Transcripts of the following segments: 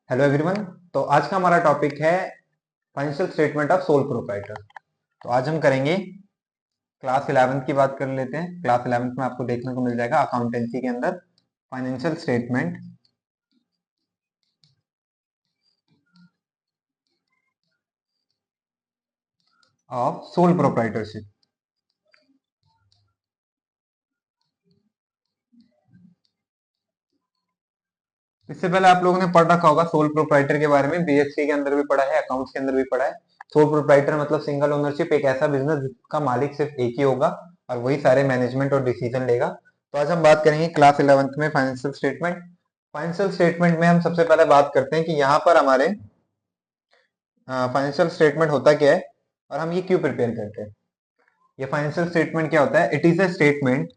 Hello everyone. तो आज का हमारा टॉपिक है financial statement of sole proprietor. तो आज हम करेंगे क्लास 11th की बात कर लेते हैं। क्लास 11th में आपको देखने को मिल जाएगा अकाउंटेंसी के अंदर financial statement of sole proprietorship. इससे पहले आप लोगों ने पढ़ रखा होगा सोल प्रोप्राइटर के बारे में, बीएससी के अंदर भी पढ़ा है, अकाउंट्स के अंदर भी पढ़ा है। सोल प्रोप्राइटर मतलब सिंगल ओनरशिप, एक ऐसा बिजनेस जिसका मालिक सिर्फ एक ही होगा और वही सारे मैनेजमेंट और डिसीजन लेगा। तो आज हम बात करेंगे क्लास 11th में फाइनेंशियल स्टेटमेंट। फाइनेंशियल स्टेटमेंट में हम सबसे पहले बात करते हैं कि यहाँ पर हमारे फाइनेंशियल स्टेटमेंट होता क्या है और हम ये क्यों प्रिपेयर करते हैं। ये फाइनेंशियल स्टेटमेंट क्या होता है? It is a statement,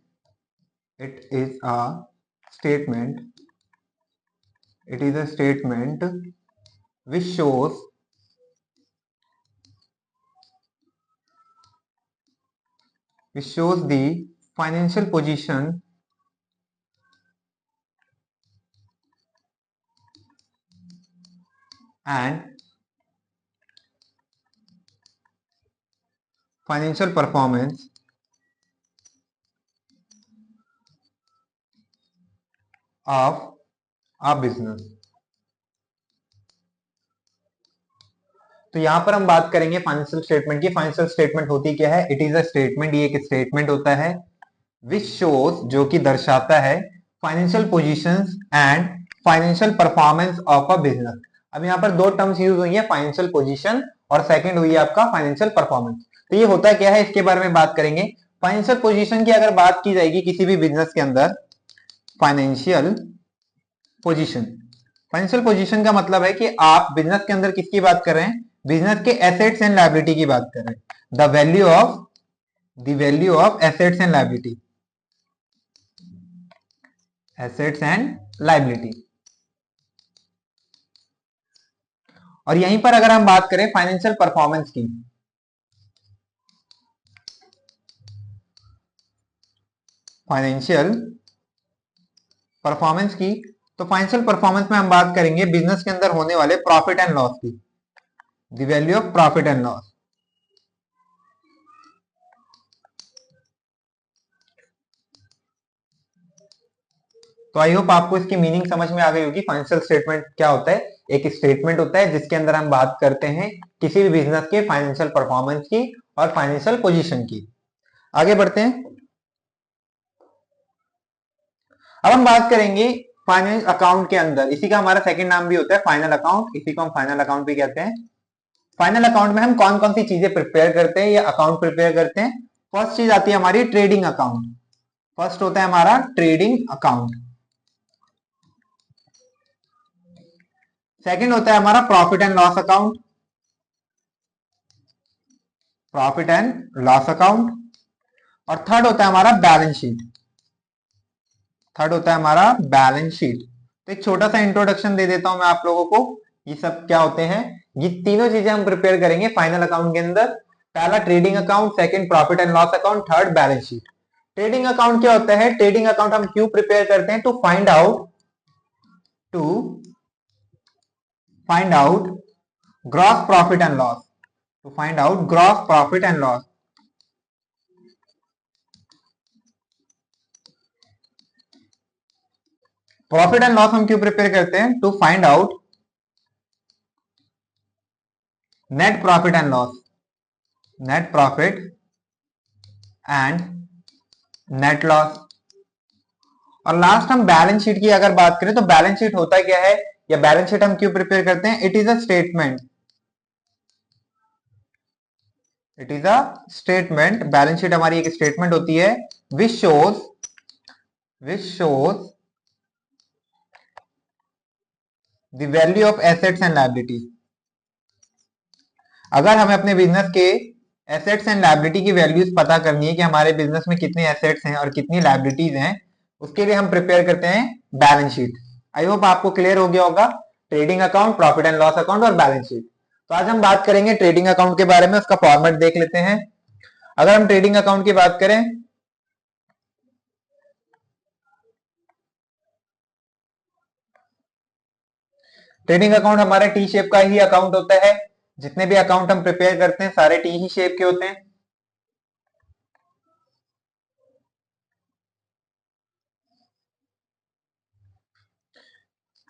it is a statement, it is a statement which shows the financial position and financial performance of a business। तो यहां पर हम बात करेंगे फाइनेंशियल स्टेटमेंट की। फाइनेंशियल स्टेटमेंट होती क्या है? इट इज अ स्टेटमेंट, ये एक स्टेटमेंट होता है विच शोज, जो कि दर्शाता है financial positions and financial performance of a business. अब यहाँ पर दो टर्म्स यूज हुई है, फाइनेंशियल पोजीशन और सेकंड हुई है आपका फाइनेंशियल परफॉर्मेंस। तो ये होता क्या है, इसके बारे में बात करेंगे। फाइनेंशियल पोजीशन की अगर बात की जाएगी किसी भी बिजनेस के अंदर, फाइनेंशियल पोजीशन, फाइनेंशियल पोजीशन का मतलब है कि आप बिजनेस के अंदर किसकी बात कर रहे हैं? बिजनेस के एसेट्स एंड लायबिलिटी की बात कर रहे हैं। The value of assets and liability, assets and liability. और यहीं पर अगर हम बात करें फाइनेंशियल परफॉर्मेंस की, फाइनेंशियल परफॉर्मेंस की, तो फाइनेंशियल परफॉर्मेंस में हम बात करेंगे बिजनेस के अंदर होने वाले प्रॉफिट एंड लॉस की, the value of profit and loss. तो आई होप आपको इसकी मीनिंग समझ में आ गई होगी। फाइनेंशियल स्टेटमेंट क्या होता है? एक स्टेटमेंट होता है जिसके अंदर हम बात करते हैं किसी भी बिजनेस के फाइनेंशियल परफॉर्मेंस की और फाइनेंशियल पोजीशन की। आगे बढ़ते हैं। अब हम बात करेंगे फाइनेंस अकाउंट के अंदर, इसी का हमारा सेकंड नाम भी होता है फाइनल अकाउंट, इसी को हम फाइनल अकाउंट भी कहते हैं। फाइनल अकाउंट में हम कौन कौन सी चीजें प्रिपेयर करते हैं या अकाउंट प्रिपेयर करते हैं? फर्स्ट चीज आती है हमारी ट्रेडिंग अकाउंट। फर्स्ट होता है हमारा ट्रेडिंग अकाउंट। सेकंड होता है हमारा profit and loss account, profit and loss account. और थर्ड होता है हमारा बैलेंस शीट, थर्ड होता है हमारा बैलेंस शीट। तो एक छोटा सा इंट्रोडक्शन दे देता हूं मैं आप लोगों को, ये सब क्या होते हैं। ये तीनों चीजें हम प्रिपेयर करेंगे फाइनल अकाउंट के अंदर। पहला trading account, second profit and loss account, third balance sheet. Trading account क्या होता है? ट्रेडिंग अकाउंट हम क्यों प्रिपेयर करते हैं? To find out gross profit and loss, to find out gross profit and loss. Profit and loss हम क्यों prepare करते हैं? To find out net profit and loss, net profit and net loss. और last हम balance sheet की अगर बात करें तो बैलेंस शीट होता क्या है या बैलेंस शीट हम क्यों प्रिपेयर करते हैं? It is a statement, it is a statement, balance sheet हमारी एक स्टेटमेंट होती है which shows the value of assets and liability. अगर हमें अपने बिजनेस के एसेट्स एंड लायबिलिटी की वैल्यूज पता करनी है कि हमारे बिजनेस में कितने एसेट्स हैं और कितनी लायबिलिटीज हैं, उसके लिए हम प्रिपेयर करते हैं बैलेंस शीट। आई होप आपको क्लियर हो गया होगा। Trading account, profit and loss account और बैलेंस शीट। तो आज हम बात करेंगे ट्रेडिंग अकाउंट के बारे में, उसका फॉर्मेट देख लेते हैं। अगर हम ट्रेडिंग अकाउंट की बात करें ट्रेडिंग अकाउंट हमारा टी शेप का ही अकाउंट होता है। जितने भी अकाउंट हम प्रिपेयर करते हैं सारे टी ही शेप के होते हैं।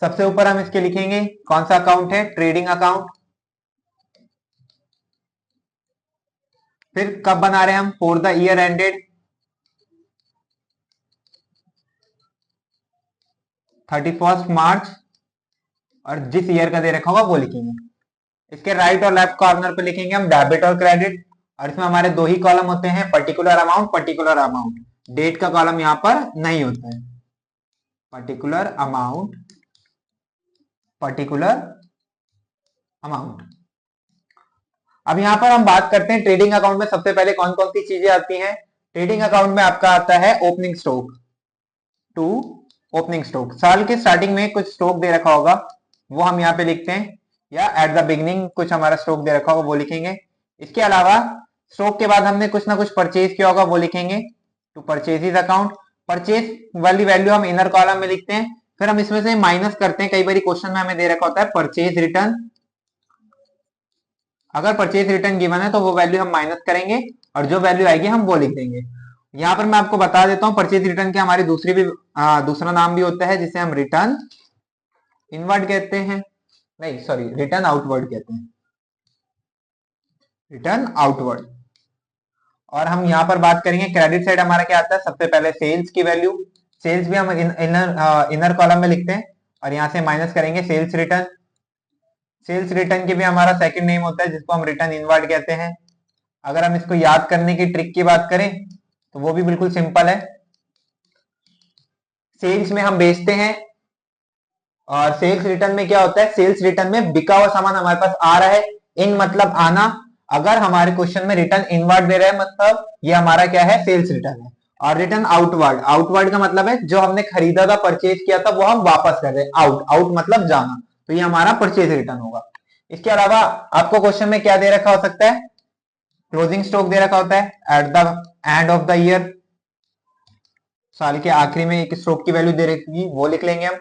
सबसे ऊपर हम इसके लिखेंगे कौन सा अकाउंट है, ट्रेडिंग अकाउंट। फिर कब बना रहे हैं हम, फॉर द ईयर एंडेड 31 मार्च, और जिस ईयर का दे रखा होगा वो लिखेंगे। इसके राइट और लेफ्ट कॉर्नर पे लिखेंगे हम डेबिट और क्रेडिट, और इसमें हमारे दो ही कॉलम होते हैं, particular amount, particular amount. Date का कॉलम यहाँ पर नहीं होता है, पर्टिकुलर अमाउंट, पर्टिकुलर अमाउंट। अब यहाँ पर हम बात करते हैं ट्रेडिंग अकाउंट में सबसे पहले कौन कौन सी चीजें आती हैं। ट्रेडिंग अकाउंट में आपका आता है opening stock, to opening stock. साल के स्टार्टिंग में कुछ स्टॉक दे रखा होगा वो हम यहाँ पे लिखते हैं, या एट द बिगनिंग कुछ हमारा स्टॉक दे रखा होगा वो लिखेंगे। इसके अलावा स्टॉक के बाद हमने कुछ ना कुछ परचेज किया होगा वो लिखेंगे, टू परचेजेस अकाउंट। परचेज वाली वैल्यू हम इनर कॉलम में लिखते हैं, फिर हम इसमें से माइनस करते हैं। कई बार क्वेश्चन में हमें दे रखा होता है परचेज रिटर्न, अगर परचेज रिटर्न गिवन है तो वो वैल्यू हम माइनस करेंगे और जो वैल्यू आएगी हम वो लिख देंगे। यहाँ पर मैं आपको बता देता हूँ परचेज रिटर्न की हमारी दूसरा नाम भी होता है जिसे हम रिटर्न इनवर्ड कहते हैं, नहीं सॉरी रिटर्न आउटवर्ड कहते हैं, रिटर्न आउटवर्ड। और हम यहाँ पर बात करेंगे क्रेडिट साइड हमारा क्या आता है, सबसे पहले सेल्स की वैल्यू। सेल्स भी हम इनर कॉलम में लिखते हैं और यहाँ से माइनस करेंगे सेल्स रिटर्न। सेल्स रिटर्न की भी हमारा सेकंड नेम होता है जिसको हम रिटर्न इनवर्ड कहते हैं। अगर हम इसको याद करने की ट्रिक की बात करें तो वो भी बिल्कुल सिंपल है। सेल्स में हम बेचते हैं और सेल्स रिटर्न में क्या होता है, सेल्स रिटर्न में बिका हुआ सामान हमारे पास आ रहा है, इन मतलब आना। अगर हमारे क्वेश्चन में रिटर्न इनवर्ड दे रहा है मतलब ये हमारा क्या है, सेल्स रिटर्न है। और रिटर्न आउटवर्ड, आउटवर्ड का मतलब है जो हमने खरीदा था, परचेज किया था वो हम वापस कर रहे हैं, आउट, आउट मतलब जाना, तो ये हमारा परचेज रिटर्न होगा। इसके अलावा आपको क्वेश्चन में क्या दे रखा हो सकता है, क्लोजिंग स्टॉक दे रखा होता है at the end of the year, साल के आखिरी में एक स्टॉक की वैल्यू दे रखी वो लिख लेंगे हम।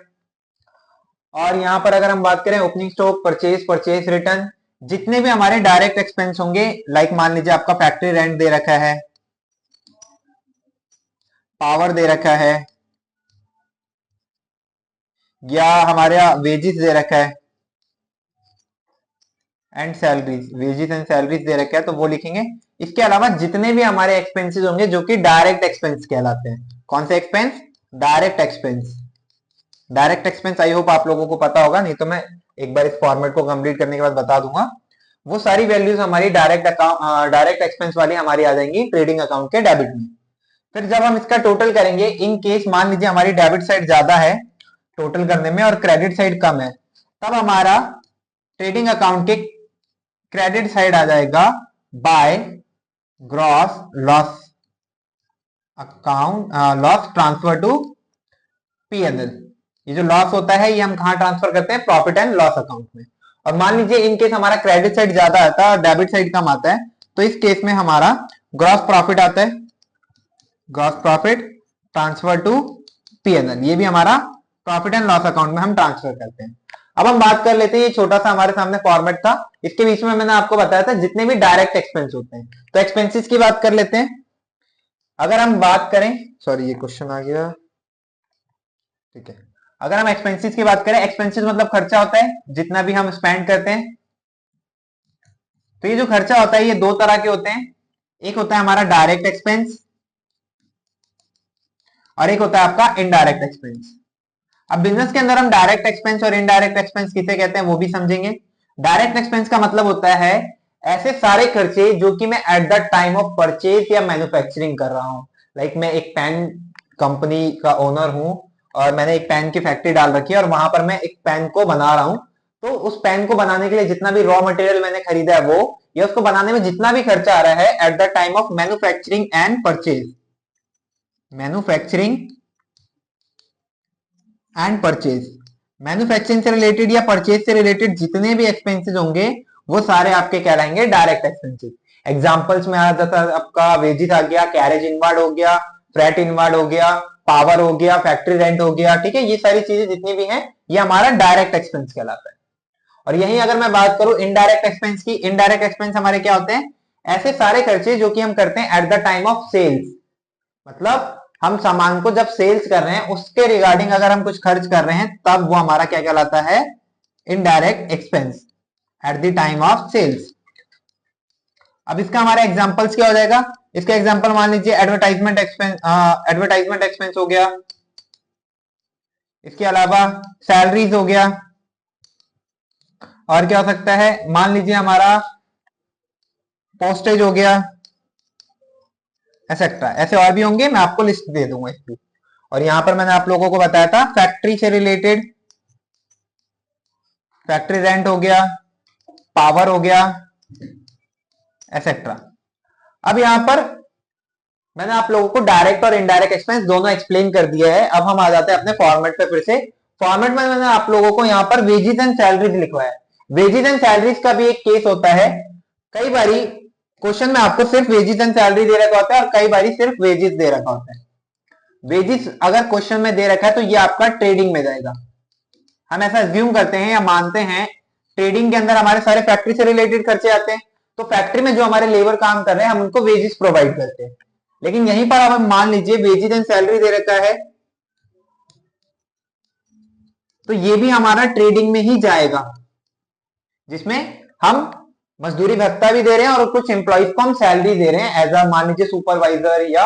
और यहां पर अगर हम बात करें opening stock, purchase, purchase return, जितने भी हमारे डायरेक्ट एक्सपेंस होंगे, लाइक मान लीजिए आपका फैक्ट्री रेंट दे रखा है, पावर दे रखा है, या हमारे वेजिस दे रखा है and salaries, wages and salaries दे रखा है तो वो लिखेंगे। इसके अलावा जितने भी हमारे एक्सपेंसेस होंगे जो कि डायरेक्ट एक्सपेंस कहलाते हैं, कौन से expense, direct expense. Direct expense I hope आप लोगों को पता होगा, नहीं तो मैं एक बार इस फॉर्मेट को कंप्लीट करने के बाद बता दूंगा। वो सारी वैल्यूज हमारी डायरेक्ट एक्सपेंस वाली हमारी आ जाएंगी ट्रेडिंग अकाउंट के डेबिट में। फिर जब हम इसका टोटल करेंगे, इन केस मान लीजिए हमारी डेबिट साइड ज्यादा है टोटल करने में और क्रेडिट साइड कम है, तब हमारा ट्रेडिंग अकाउंट के क्रेडिट साइड आ जाएगा by gross loss account, loss transfer to PNL. ये जो लॉस होता है ये हम कहां ट्रांसफर करते हैं, प्रॉफिट एंड लॉस अकाउंट में। और मान लीजिए इन केस हमारा क्रेडिट साइड ज्यादा आता है और डेबिट साइड कम आता है, तो इस केस में हमारा ग्रॉस प्रॉफिट आता है, gross profit transfer to PNL, ये भी हमारा प्रॉफिट एंड लॉस अकाउंट में हम ट्रांसफर करते हैं। अब हम बात कर लेते हैं, ये छोटा सा हमारे सामने फॉर्मेट था, इसके बीच में मैंने आपको बताया था जितने भी डायरेक्ट एक्सपेंस होते हैं, तो एक्सपेंसेस की बात कर लेते हैं। अगर हम बात करें, सॉरी ये क्वेश्चन आ गया, ठीक है। अगर हम एक्सपेंसेस की बात करें, एक्सपेंसेस मतलब खर्चा होता है जितना भी हम स्पेंड करते हैं। तो ये जो खर्चा होता है ये दो तरह के होते हैं, एक होता है हमारा डायरेक्ट एक्सपेंस और एक होता है आपका इनडायरेक्ट एक्सपेंस। अब बिजनेस के अंदर हम डायरेक्ट एक्सपेंस और इनडायरेक्ट एक्सपेंस किसे कहते हैं वो भी समझेंगे। डायरेक्ट एक्सपेंस का मतलब होता है ऐसे सारे खर्चे जो कि मैं eight the time of purchase या मैन्युफैक्चरिंग कर रहा हूं। लाइक मैं एक पेन कंपनी का ओनर हूं और मैंने एक पेन की फैक्ट्री डाल रखी है और वहां पर मैं एक पेन को बना रहा हूं, तो उस पेन को बनाने के लिए जितना भी रॉ मटेरियल मैंने खरीदा है वो, या उसको बनाने में जितना भी खर्चा आ रहा है eight the time of manufacturing and purchase, manufacturing and purchase, manufacturing से रिलेटेड या परचेज से रिलेटेड जितने भी एक्सपेंसेस होंगे वो सारे आपके कहलाएंगे डायरेक्ट एक्सपेंसेस। एग्जांपल्स में आ जाता है आपका वेजिस आ गया, कैरेज इनवर्ड हो गया, फ्रेट इनवर्ड हो गया, पावर हो गया, फैक्ट्री रेंट हो गया, ठीक है। ये सारी चीजें जितनी भी हैं ये हमारा डायरेक्ट एक्सपेंस कहलाता है। और यही अगर मैं बात करूं इनडायरेक्ट एक्सपेंस की, इनडायरेक्ट एक्सपेंस हमारे क्या होते हैं, ऐसे सारे खर्चे जो कि हम करते हैं at the time of sales, मतलब हम सामान को जब सेल्स कर रहे हैं उसके रिगार्डिंग अगर हम कुछ खर्च कर रहे हैं तब वो हमारा क्या कहलाता है, indirect expense at the time of sales. अब इसका हमारा एग्जांपल्स क्या हो जाएगा, इसका एग्जांपल मान लीजिए एडवर्टाइजमेंट एक्सपेंस, एडवर्टाइजमेंट एक्सपेंस हो गया, इसके अलावा सैलरीज हो गया, और क्या हो सकता है, मान लीजिए हमारा पोस्टेज हो गया, एक्सेट्रा, ऐसे और भी होंगे, मैं आपको लिस्ट दे दूंगा इसकी। और यहां पर मैंने आप लोगों को बताया था फैक्ट्री से रिलेटेड, फैक्ट्री रेंट हो गया, पावर हो गया, एक्सेट्रा। अब यहां पर मैंने आप लोगों को डायरेक्ट और इनडायरेक्ट एक्सपेंस दोनों एक्सप्लेन कर दिया है। अब हम आ जाते हैं अपने फॉर्मेट पे फिर से। फॉर्मेट में मैंने आप लोगों को यहाँ पर वेजेस एंड सैलरीज लिखवाया है। वेजेस एंड सैलरीज का भी एक केस होता है, कई बारी क्वेश्चन में आपको सिर्फ वेजेस एंड सैलरी दे रखा होता है और कई बारी सिर्फ वेजेस दे रखा होता है। वेजेस अगर क्वेश्चन में दे रखा है तो ये आपका ट्रेडिंग में जाएगा। हम ऐसा अज्यूम करते हैं या मानते हैं ट्रेडिंग के अंदर हमारे सारे फैक्ट्री से रिलेटेड खर्चे आते हैं, तो फैक्ट्री में जो हमारे लेबर काम कर रहे हैं हम उनको वेजेस प्रोवाइड करते हैं। लेकिन यहीं पर अब हम मान लीजिए वेजेस एंड सैलरी दे रखा है, तो ये भी हमारा ट्रेडिंग में ही जाएगा, जिसमें हम मजदूरी भत्ता भी दे रहे हैं और कुछ एम्प्लॉइज को हम सैलरी दे रहे हैं एज अ, मान लीजिए सुपरवाइजर या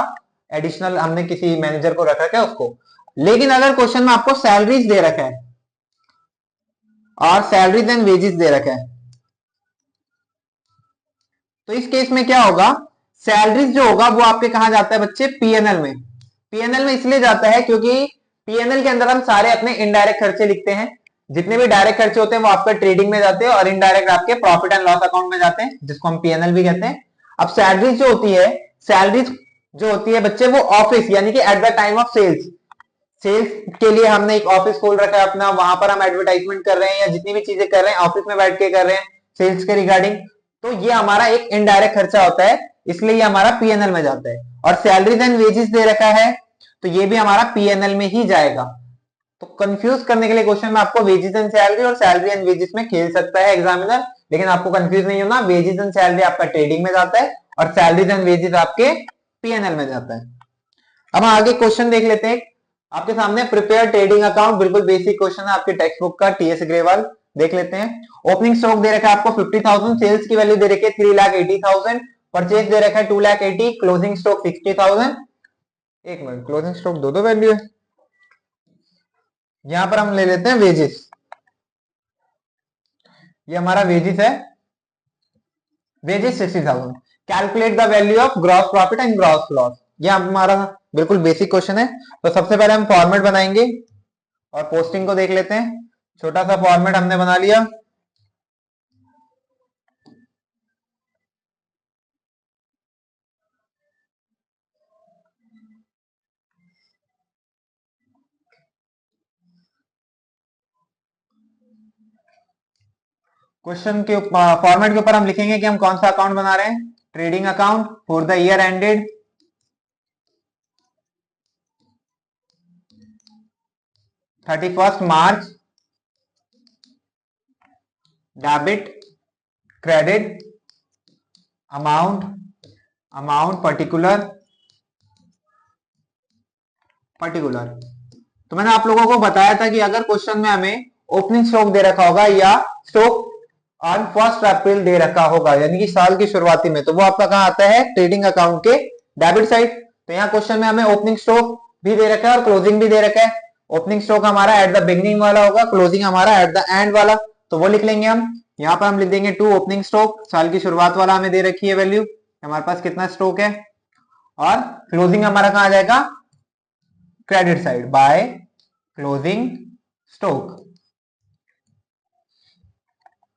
एडिशनल हमने किसी मैनेजर को रखा है उसको। लेकिन अगर क्वेश्चन में आपको सैलरीज दे रखा है और सैलरीज एंड वेजेस दे रखा है, तो इस केस में क्या होगा, सैलरीज जो होगा वो आपके कहा जाता है बच्चे, पीएनएल में। पीएनएल में इसलिए जाता है क्योंकि पीएनएल के अंदर हम सारे अपने इनडायरेक्ट खर्चे लिखते हैं। जितने भी डायरेक्ट खर्चे होते हैं वो आपका ट्रेडिंग में जाते हैं और इनडायरेक्ट आपके प्रॉफिट एंड लॉस अकाउंट में जाते हैं, जिसको हम पीएनएल भी कहते हैं। अब सैलरीज जो होती है, सैलरीज जो होती है बच्चे वो ऑफिस यानी कि at the time of sales, sales के लिए हमने एक ऑफिस खोल रखा है अपना, वहां पर हम एडवर्टाइजमेंट कर रहे हैं या जितनी भी चीजें कर रहे हैं ऑफिस में बैठ के कर रहे हैं सेल्स के रिगार्डिंग, तो ये हमारा एक इनडायरेक्ट खर्चा होता है, इसलिए ये हमारा पीएनएल में जाता है। और सैलरीज एंड वेजेस दे रखा है तो ये भी हमारा पीएनएल में ही जाएगा। तो कंफ्यूज करने के लिए क्वेश्चन में आपको वेजेस एंड सैलरी और सैलरी एंड वेजेस में खेल सकता है एग्जामिनर, लेकिन आपको कंफ्यूज नहीं होना, वेजेस एंड सैलरी आपका ट्रेडिंग में जाता है और सैलरीज एंड वेजेस आपके पीएनएल में जाता है। अब आगे क्वेश्चन देख लेते हैं। आपके सामने प्रिपेयर ट्रेडिंग अकाउंट, बिल्कुल बेसिक क्वेश्चन है आपके टेक्स्ट बुक का, टीएस अग्रवाल, देख लेते हैं। ओपनिंग स्टॉक दे रखा है आपको 50,000, सेल्स की वैल्यू दे रखी है 3,80,000, परचेज दे रखा है 2,80,000, क्लोजिंग स्टॉक 60,000। एक मिनट, क्लोजिंग स्टॉक दो वैल्यू है, यहां पर हम ले लेते हैं वेजेस, ये हमारा वेजेस है, wages 60,000। Calculate the value of gross profit and gross loss, ये हमारा बिल्कुल बेसिक क्वेश्चन है। तो सबसे पहले हम फॉर्मेट बनाएंगे और पोस्टिंग को देख लेते हैं। छोटा सा फॉर्मेट हमने बना लिया। क्वेश्चन के फॉर्मेट के ऊपर हम लिखेंगे कि हम कौन सा अकाउंट बना रहे हैं, trading account for the year ended 31st March, debit credit amount, amount particular, तो मैंने आप लोगों को बताया था कि अगर क्वेश्चन में हमें ओपनिंग स्टॉक दे रखा होगा या स्टॉक ऑन 1 अप्रैल दे रखा होगा यानी कि साल की शुरुआती में, तो वो आपका कहां आता है, ट्रेडिंग अकाउंट के डेबिट साइड। तो यहाँ क्वेश्चन में हमें ओपनिंग स्टॉक भी दे रखा है और क्लोजिंग भी दे रखा है। ओपनिंग स्टॉक हमारा एट द बिगनिंग वाला होगा, क्लोजिंग हमारा एट द एंड वाला, तो वो लिख लेंगे हम। यहाँ पर हम लिख देंगे टू ओपनिंग स्टॉक, साल की शुरुआत वाला हमें दे रखी है वैल्यू, हमारे पास कितना स्टॉक है, और क्लोजिंग हमारा कहां आ जाएगा, credit side by closing stock.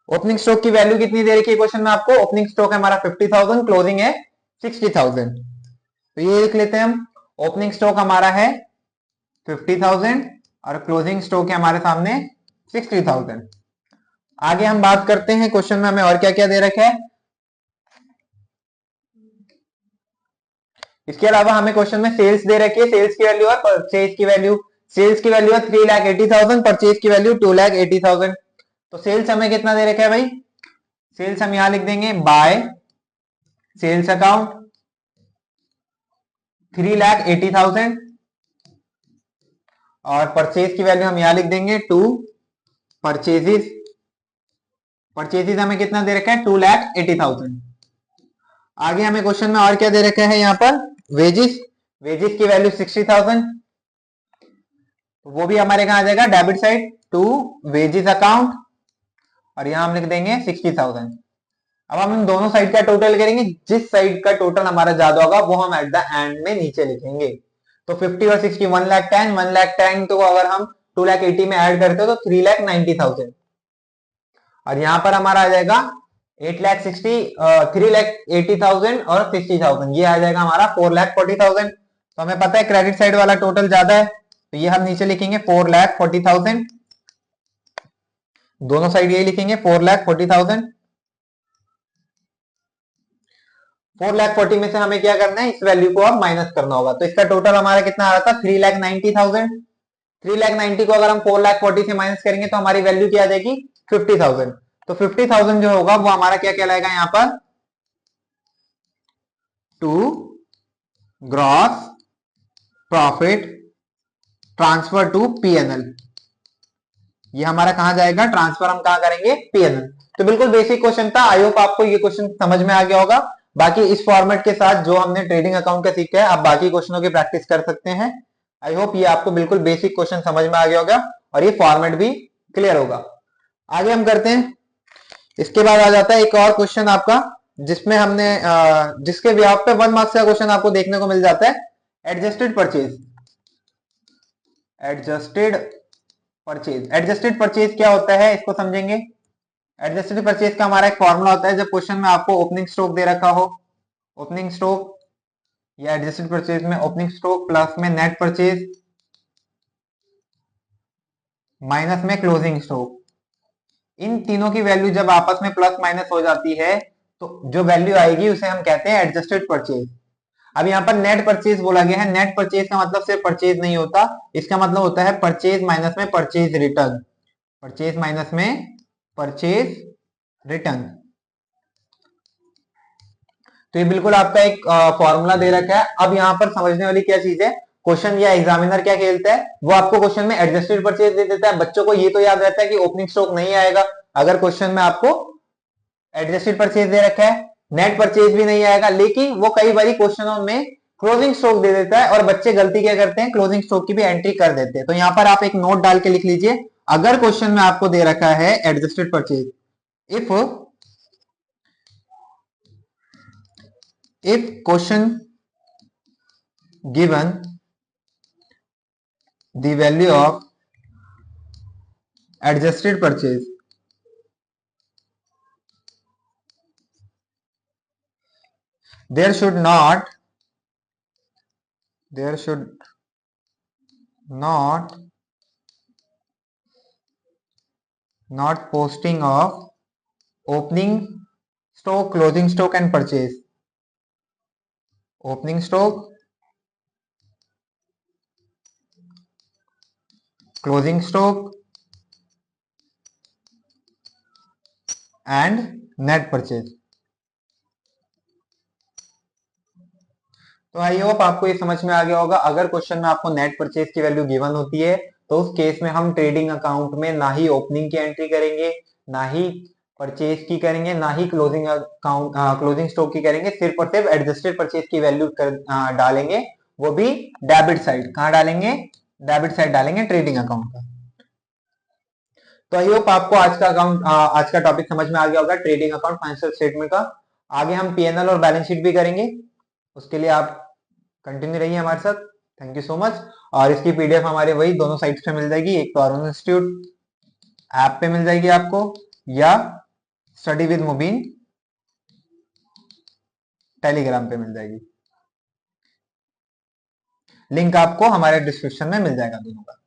Opening stock की वैल्यू कितनी दे रखी है क्वेश्चन में आपको, ओपनिंग स्टॉक है हमारा 50,000, क्लोजिंग है 60,000, तो ये लिख लेते हैं हम। ओपनिंग स्टॉक हमारा है 50,000 और क्लोजिंग स्टॉक है हमारे सामने 60,000। आगे हम बात करते हैं क्वेश्चन में हमें और क्या क्या दे रखा है। इसके अलावा हमें क्वेश्चन में सेल्स दे रखी है, सेल्स की वैल्यू और परचेज की वैल्यू। सेल्स की वैल्यू है 3,80,000, परचेज की वैल्यू 2,80,000। तो सेल्स हमें कितना दे रखा है भाई, सेल्स हम यहां लिख देंगे बाय सेल्स अकाउंट 3,80,000 और परचेज की वैल्यू हम यहां लिख देंगे 2 परचेजेस। परचेजेस हमें कितना दे रखा है 2,80,000। आगे हमें क्वेश्चन में और क्या दे रखा है यहाँ पर, वेजेस, वेजेस की वैल्यू 60,000, वो भी हमारे कहा आ जाएगा debit side to wages account और यहां हम लिख देंगे 60,000। अब हम इन दोनों साइड का टोटल करेंगे, जिस साइड का टोटल हमारा ज्यादा होगा वो हम एट द एंड में नीचे लिखेंगे। तो 50 और 60 1,10,000, 1,10,000 तो अगर हम 2,80,000 में ऐड करते हो तो 3,90,000 और यहां पर हमारा आ जाएगा 3,80,000 और 60,000, ये आ जाएगा हमारा 4,40,000। तो हमें पता है क्रेडिट साइड वाला टोटल ज्यादा है, तो ये हम नीचे लिखेंगे 4,40,000, दोनों साइड यही लिखेंगे 4,40,000। 4,40,000 में से हमें क्या करना है, इस वैल्यू को अब माइनस करना होगा। तो इसका टोटल हमारा कितना आ रहा था 3,90,000। 3,90,000 को अगर हम 4,40,000 से माइनस करेंगे तो हमारी वैल्यू क्या आ जाएगी 50,000। तो 50,000 जो होगा वो हमारा क्या कहलाएगा यहाँ पर, to gross profit transfer to PNL. ये हमारा कहां जाएगा, ट्रांसफर हम कहां करेंगे, पीएनएल। तो बिल्कुल बेसिक क्वेश्चन था, आई होप आपको ये क्वेश्चन समझ में आ गया होगा। बाकी इस फॉर्मेट के साथ जो हमने ट्रेडिंग अकाउंट का सीखा है, आप बाकी क्वेश्चनों की प्रैक्टिस कर सकते हैं। आई होप ये आपको बिल्कुल बेसिक क्वेश्चन समझ में आ गया होगा और ये फॉर्मेट भी क्लियर होगा। आगे हम करते हैं, इसके बाद आ जाता है एक और क्वेश्चन आपका, जिसमें हमने जिसके ब्याह पे 1 मार्क्स का क्वेश्चन आपको देखने को मिल जाता है, adjusted purchase. Adjusted purchase, adjusted purchase क्या होता है इसको समझेंगे। एडजस्टेड परचेज का हमारा एक फॉर्मूला होता है, जब क्वेश्चन में आपको ओपनिंग स्टॉक दे रखा हो, ओपनिंग स्टॉक या एडजस्टेड परचेज में ओपनिंग स्टॉक प्लस में नेट परचेज माइनस में क्लोजिंग स्टॉक, इन तीनों की वैल्यू जब आपस में प्लस माइनस हो जाती है तो जो वैल्यू आएगी उसे हम कहते हैं एडजस्टेड परचेज। अब यहाँ पर नेट परचेज बोला गया है, नेट परचेज का मतलब सिर्फ परचेज नहीं होता, इसका मतलब होता है परचेज माइनस में परचेज रिटर्न, परचेज माइनस में परचेज रिटर्न। तो ये बिल्कुल आपका एक फॉर्मूला दे रखा है। अब यहाँ पर समझने वाली क्या चीज है, क्वेश्चन या एग्जामिनर क्या खेलता है, वो आपको क्वेश्चन में एडजस्टेड परचेज दे देता है। बच्चों को ये तो याद रहता है कि ओपनिंग स्टॉक नहीं आएगा, अगर क्वेश्चन में आपको एडजस्टेड परचेज दे रखा है, नेट परचेज भी नहीं आएगा, लेकिन वो कई बार क्वेश्चनों में क्लोजिंग स्टॉक दे देता है और बच्चे गलती क्या करते हैं, क्लोजिंग स्टॉक की भी एंट्री कर देते हैं। तो यहाँ पर आप एक नोट डाल के लिख लीजिए, अगर क्वेश्चन में आपको दे रखा है adjusted purchase, if question given the value of adjusted purchase, there should not posting of opening stock, closing stock and purchase, opening stock, closing stock and net purchase। तो आई होप आपको ये समझ में आ गया होगा। अगर क्वेश्चन में आपको नेट परचेज की वैल्यू गिवन होती है तो उस केस में हम ट्रेडिंग अकाउंट में ना ही ओपनिंग की एंट्री करेंगे, ना ही परचेज की करेंगे, ना ही क्लोजिंग अकाउंट क्लोजिंग स्टॉक की करेंगे, सिर्फ और सिर्फ एडजस्टेड परचेज की वैल्यू डालेंगे, वो भी डेबिट साइड। कहां डालेंगे, डेबिट साइड डालेंगे ट्रेडिंग अकाउंट का। तो आई होप आपको आज का टॉपिक समझ में आ गया होगा, ट्रेडिंग अकाउंट फाइनेंशियल स्टेटमेंट का। आगे हम पीएनएल और बैलेंस शीट भी करेंगे, उसके लिए आप कंटिन्यू रहिए हमारे साथ। Thank you so much. और इसकी पीडीएफ हमारे वही दोनों साइट्स पे मिल जाएगी, एक तो अरुण इंस्टीट्यूट ऐप पे मिल जाएगी आपको, या स्टडी विद मुबीन टेलीग्राम पे मिल जाएगी। लिंक आपको हमारे डिस्क्रिप्शन में मिल जाएगा दोनों का।